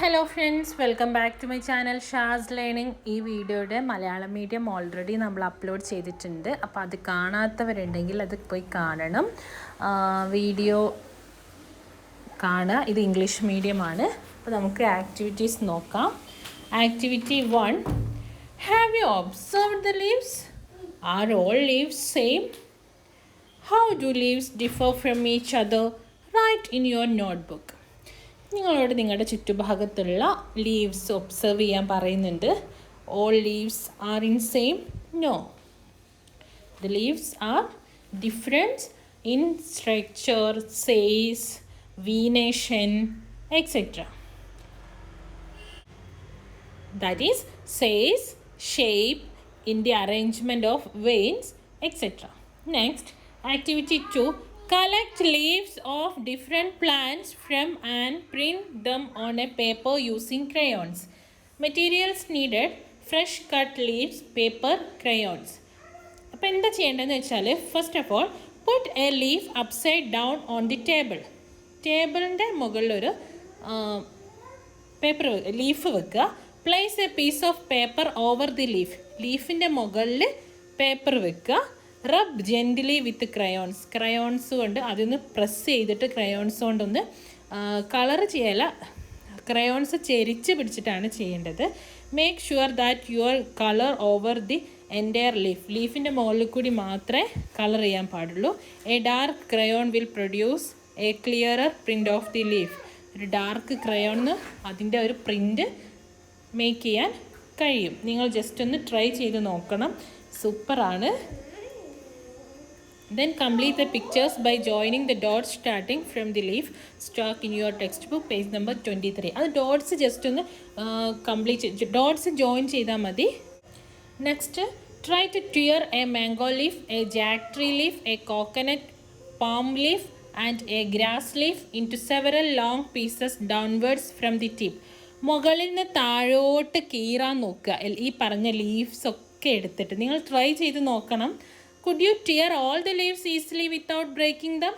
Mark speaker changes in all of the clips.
Speaker 1: Hello friends, welcome back to my channel Shaz learning. ഈ വീഡിയോയുടെ Malayalam medium already നമ്മൾ upload ചെയ്തിട്ടുണ്ട്. അപ്പോൾ അത് കാണാത്തവരുണ്ടെങ്കിൽ അത് പോയി കാണണം. വീഡിയോ കാണുക. ഇത് ഇംഗ്ലീഷ് മീഡിയമാണ്. അപ്പോൾ നമുക്ക് ആക്ടിവിറ്റീസ് നോക്കാം. Activity 1. Have you observed the leaves? Are all leaves same? How do leaves differ from each other? Write in your notebook. നിങ്ങളോട് നിങ്ങളുടെ ചുറ്റുഭാഗത്തുള്ള ലീവ്സ് ഒബ്സർവ് ചെയ്യാൻ പറയുന്നുണ്ട്. All leaves are in same? No. The leaves are different in structure, size, venation, etcetera. That is size, shape, in the arrangement of veins, etc. Next, activity 2. Collect leaves of different plants from and print them on a paper using crayons. Materials needed: fresh cut leaves, paper, crayons. അപ്പോൾ എന്താ ചെയ്യേണ്ടതെന്ന് വെച്ചാൽ, first of all put a leaf upside down on the table. ടേബിളിൻ്റെ മുകളിലൊരു paper leaf വെക്കുക. Place a piece of paper over the leaf. ലീഫിൻ്റെ മുകളിൽ paper വെക്കുക. Rub gently with crayons. Crayons കൊണ്ട് അതൊന്ന് പ്രസ് ചെയ്തിട്ട് ക്രയോൺസ് കൊണ്ടൊന്ന് കളർ ചെയ്യല, ക്രയോൺസ് ചെരിച്ച് പിടിച്ചിട്ടാണ് ചെയ്യേണ്ടത്. Make sure that your colour over the entire leaf. ലീഫിൻ്റെ മുകളിൽ കൂടി മാത്രമേ കളർ ചെയ്യാൻ പാടുള്ളൂ. A dark crayon will produce a clearer print of the leaf. ഒരു ഡാർക്ക് ക്രയോണിന് അതിൻ്റെ ഒരു പ്രിൻ്റ് മേക്ക് ചെയ്യാൻ കഴിയും. നിങ്ങൾ ജസ്റ്റ് ഒന്ന് ട്രൈ ചെയ്ത് നോക്കണം. സൂപ്പറാണ്. Then complete the pictures by joining the dots starting from the leaf stalk in your textbook, page number 23. അത് ഡോട്ട്സ് ജസ്റ്റ് ഒന്ന് കംപ്ലീറ്റ് ഡോട്ട്സ് ജോയിൻ ചെയ്താൽ മതി. Next, try to tear a mango leaf, a jack tree leaf, a coconut palm leaf and a grass leaf into several long pieces downwards from the tip. മുകളിൽ നിന്ന് താഴോട്ട് കീറാൻ നോക്കുക. ഈ പറഞ്ഞ leaves ഒക്കെ എടുത്തിട്ട് നിങ്ങൾ ട്രൈ ചെയ്ത് നോക്കണം. Could you tear all the leaves easily without breaking them?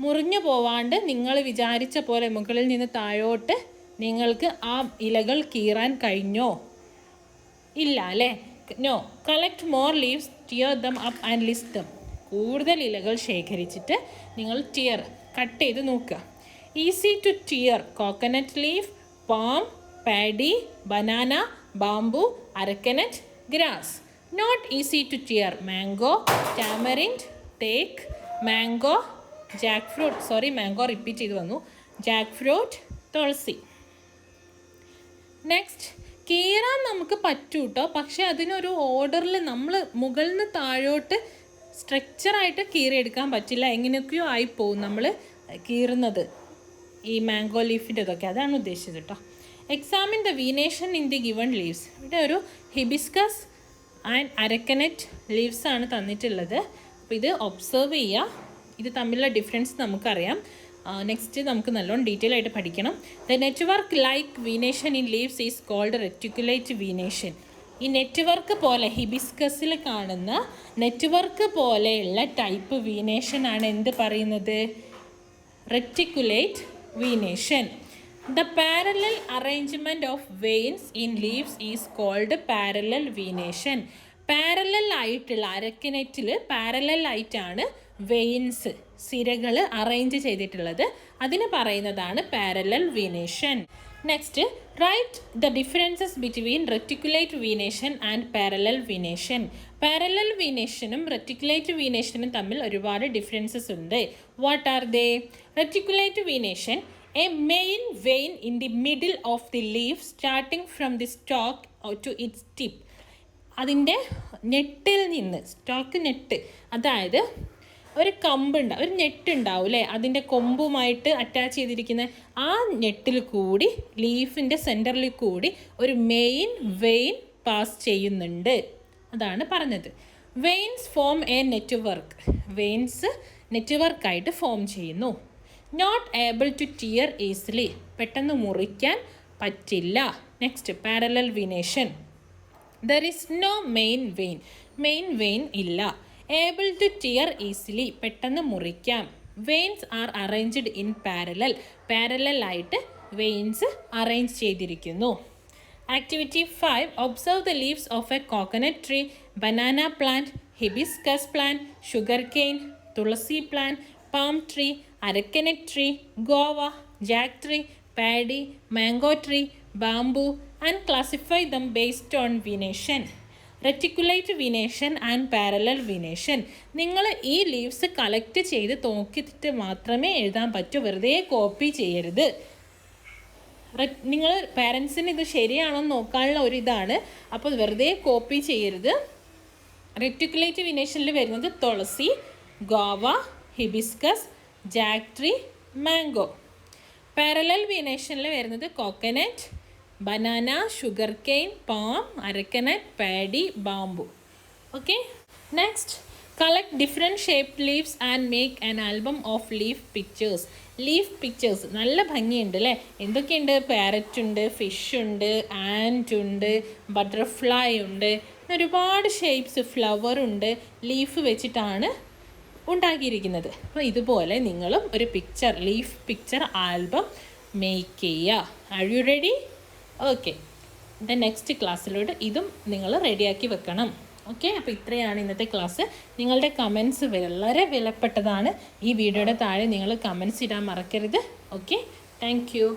Speaker 1: മുറിഞ്ഞു പോവാണ്ട് നിങ്ങൾ വിചാരിച്ച പോലെ മുകളിൽ നിന്ന് താഴോട്ട് നിങ്ങൾക്ക് ആ ഇലകൾ കീറാൻ കഴിഞ്ഞോ? ഇല്ല അല്ലേ? No. Collect more leaves, tear them up and list them. കൂടുതൽ ഇലകൾ ശേഖരിച്ചിട്ട് നിങ്ങൾ കട്ട് ചെയ്ത് നോക്കുക. Easy to tear: coconut leaf, palm, paddy, banana, bamboo, areca nut, grass. Not easy to tear: mango, tamarind, teak, mango, jackfruit. Mango repeat ചെയ്തു വന്നു. jackfruit, തുളസി. Next, കീറാൻ നമുക്ക് പറ്റൂ കേട്ടോ. പക്ഷേ അതിനൊരു ഓർഡറിൽ നമ്മൾ മുകളിൽ നിന്ന് താഴോട്ട് സ്ട്രക്ചറായിട്ട് കീറിയെടുക്കാൻ പറ്റില്ല. എങ്ങനെയൊക്കെയോ ആയിപ്പോവും നമ്മൾ കീറുന്നത്. ഈ മാംഗോ ലീഫിൻ്റെ ഇതൊക്കെ അതാണ് ഉദ്ദേശിച്ചത് കേട്ടോ. Examine the venation in the given leaves. ഇവിടെ ഒരു ഹിബിസ്കസ് ആൻഡ് അരക്കനറ്റ് ലീവ്സ് ആണ് തന്നിട്ടുള്ളത്. അപ്പോൾ ഇത് ഒബ്സർവ് ചെയ്യുക. ഇത് തമ്മിലുള്ള ഡിഫറൻസ് നമുക്കറിയാം. നെക്സ്റ്റ് നമുക്ക് നല്ലോണം ഡീറ്റെയിൽ ആയിട്ട് പഠിക്കണം. The network like venation in leaves is called reticulate venation. ഈ നെറ്റ്വർക്ക് പോലെ ഹിബിസ്കസിൽ കാണുന്ന നെറ്റ്വർക്ക് പോലെയുള്ള ടൈപ്പ് വീനേഷൻ ആണ് എന്ത് പറയുന്നത്? Reticulate venation. The parallel arrangement of veins in leaves is called parallel venation. Parallel ആയിട്ടുള്ള അരക്കിനെറ്റിൽ പാരലൽ ആയിട്ടാണ് വെയിൻസ്, സിരകൾ അറേഞ്ച് ചെയ്തിട്ടുള്ളത്. അതിന് പറയുന്നതാണ് parallel venation. Next, write the differences between reticulate venation and parallel venation. Parallel വീനേഷനും റെറ്റിക്കുലേറ്റ് വീനേഷനും തമ്മിൽ ഒരുപാട് ഡിഫറൻസസ് ഉണ്ട്. What are they? Reticulate venation: a main vein in the middle of the leaf starting from the stalk to its tip. അതിൻ്റെ നെട്ടിൽ നിന്ന്, stock നെട്ട്, അതായത് ഒരു ഒരു നെറ്റ് ഉണ്ടാവും അല്ലേ, അതിൻ്റെ കൊമ്പുമായിട്ട് അറ്റാച്ച് ചെയ്തിരിക്കുന്ന ആ നെട്ടിൽ കൂടി ലീഫിൻ്റെ സെൻറ്ററിൽ കൂടി ഒരു മെയിൻ വെയിൻ പാസ് ചെയ്യുന്നുണ്ട്. അതാണ് പറഞ്ഞത്. Veins form a network. Veins നെറ്റ്വർക്കായിട്ട് ഫോം ചെയ്യുന്നു. Not able to tear easily. പെട്ടെന്ന് മുറിക്കാൻ പറ്റില്ല. Next, parallel venation: there is no main vein. Main vein ഇല്ല. Able to tear easily. പെട്ടെന്ന് മുറിക്കാം. Veins are arranged in parallel. Parallel ആയിട്ട് veins arrange ചെയ്തിരിക്കുന്നു. Activity 5. Observe the leaves of a coconut tree, banana plant, hibiscus plant, sugar cane, tulsi plant, palm tree, areca nut tree, guava, Jack tree, paddy, mango tree, bamboo and classify dum based on venation. Reticulate venation and parallel venation. നിങ്ങൾ ഈ leaves collect ചെയ്ത് നോക്കിയിട്ട് മാത്രമേ എഴുതാൻ പറ്റൂ, വെറുതെ copy ചെയ്യരുത്. നിങ്ങൾ പാരൻസിന് ഇത് ശരിയാണോ എന്ന് നോക്കാനുള്ള ഒരു ഇതാണ്, അപ്പോൾ വെറുതെ കോപ്പി ചെയ്യരുത്. റെറ്റിക്കുലേറ്റ് വിനേഷനിൽ വരുന്നത് tulsi, guava, hibiscus, jack tree, mango. Parallel വിനേഷനിൽ വരുന്നത് coconut, banana, sugar cane, palm, areca nut, paddy, bamboo. Okay, next collect different shaped leaves and make an album of leaf pictures. Leaf pictures നല്ല ഭംഗിയുണ്ട് അല്ലേ? എന്തൊക്കെയുണ്ട്? Parrot ഉണ്ട്, fish ഉണ്ട്, and ഉണ്ട്, butterfly ഉണ്ട്, ഒരുപാട് ഷേപ്സ്, ഫ്ലവർ ഉണ്ട്, ലീഫ് വെച്ചിട്ടാണ് ഉണ്ടാക്കിയിരിക്കുന്നത്. അപ്പോൾ ഇതുപോലെ നിങ്ങളും ഒരു picture, leaf picture album make ചെയ്യുക. Are you ready? Okay, next ക്ലാസ്സിലോട്ട് ഇതും നിങ്ങൾ റെഡിയാക്കി വെക്കണം. ഓക്കെ, അപ്പോൾ ഇത്രയാണ് ഇന്നത്തെ ക്ലാസ്. നിങ്ങളുടെ കമൻസ് വളരെ വിലപ്പെട്ടതാണ്. ഈ വീഡിയോയുടെ താഴെ നിങ്ങൾ കമൻസ് ഇടാൻ മറക്കരുത്. Okay, thank you.